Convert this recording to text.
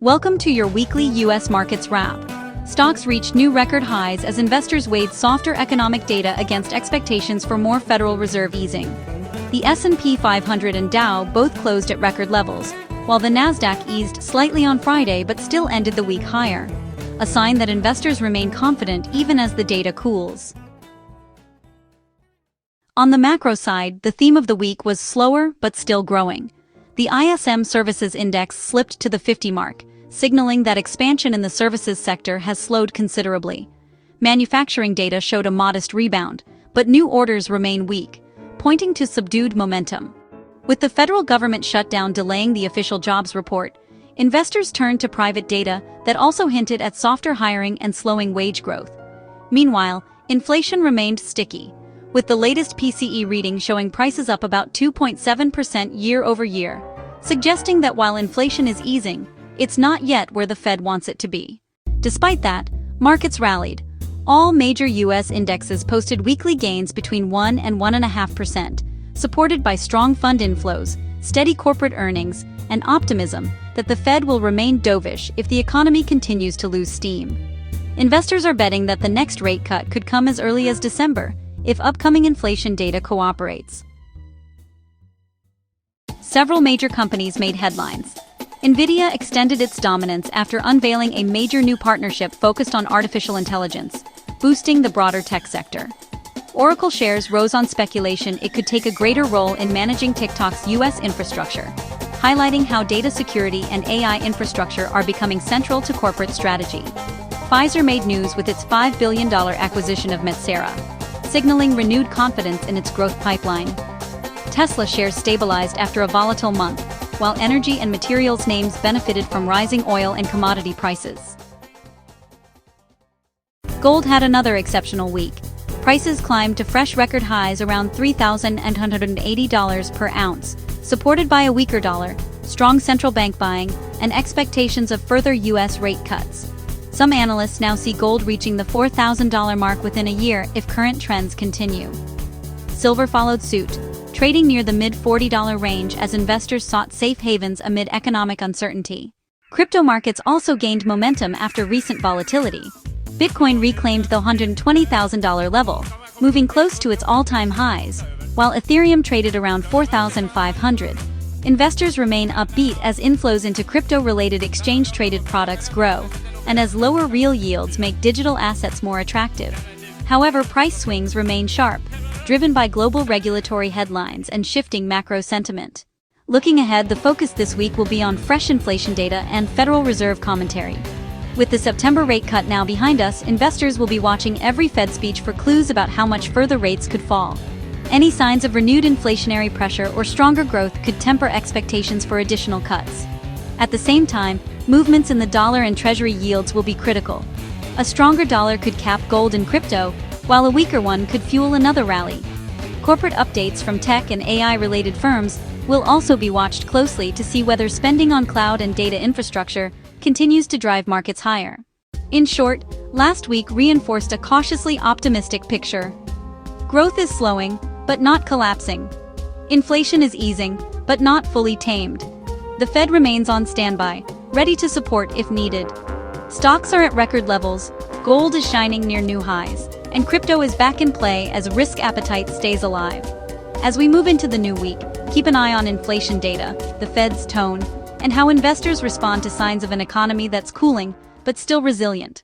Welcome to your weekly U.S. markets wrap. Stocks reached new record highs as investors weighed softer economic data against expectations for more Federal Reserve easing. The S&P 500 and Dow both closed at record levels, while the Nasdaq eased slightly on Friday but still ended the week higher, a sign that investors remain confident even as the data cools. On the macro side, the theme of the week was slower but still growing. The ISM Services Index slipped to the 50 mark, signaling that expansion in the services sector has slowed considerably. Manufacturing data showed a modest rebound, but new orders remain weak, pointing to subdued momentum. With the federal government shutdown delaying the official jobs report, investors turned to private data that also hinted at softer hiring and slowing wage growth. Meanwhile, inflation remained sticky, with the latest PCE reading showing prices up about 2.7% year-over-year, suggesting that while inflation is easing, it's not yet where the Fed wants it to be. Despite that, markets rallied. All major U.S. indexes posted weekly gains between 1 and 1.5%, supported by strong fund inflows, steady corporate earnings, and optimism that the Fed will remain dovish if the economy continues to lose steam. Investors are betting that the next rate cut could come as early as December, if upcoming inflation data cooperates. Several major companies made headlines. NVIDIA extended its dominance after unveiling a major new partnership focused on artificial intelligence, boosting the broader tech sector. Oracle shares rose on speculation it could take a greater role in managing TikTok's U.S. infrastructure, highlighting how data security and AI infrastructure are becoming central to corporate strategy. Pfizer made news with its $5 billion acquisition of Metsera, signaling renewed confidence in its growth pipeline. Tesla shares stabilized after a volatile month, while energy and materials names benefited from rising oil and commodity prices. Gold had another exceptional week. Prices climbed to fresh record highs around $3,180 per ounce, supported by a weaker dollar, strong central bank buying, and expectations of further U.S. rate cuts. Some analysts now see gold reaching the $4,000 mark within a year if current trends continue. Silver followed suit, trading near the mid-$40 range as investors sought safe havens amid economic uncertainty. Crypto markets also gained momentum after recent volatility. Bitcoin reclaimed the $120,000 level, moving close to its all-time highs, while Ethereum traded around $4,500. Investors remain upbeat as inflows into crypto-related exchange-traded products grow, and as lower real yields make digital assets more attractive. However, price swings remain sharp, driven by global regulatory headlines and shifting macro sentiment. Looking ahead, the focus this week will be on fresh inflation data and Federal Reserve commentary. With the September rate cut now behind us, investors will be watching every Fed speech for clues about how much further rates could fall. Any signs of renewed inflationary pressure or stronger growth could temper expectations for additional cuts. At the same time, movements in the dollar and treasury yields will be critical. A stronger dollar could cap gold and crypto, while a weaker one could fuel another rally. Corporate updates from tech and AI-related firms will also be watched closely to see whether spending on cloud and data infrastructure continues to drive markets higher. In short, last week reinforced a cautiously optimistic picture. Growth is slowing, but not collapsing. Inflation is easing, but not fully tamed. The Fed remains on standby, ready to support if needed. Stocks are at record levels, gold is shining near new highs, and crypto is back in play as risk appetite stays alive. As we move into the new week, keep an eye on inflation data, the Fed's tone, and how investors respond to signs of an economy that's cooling but still resilient.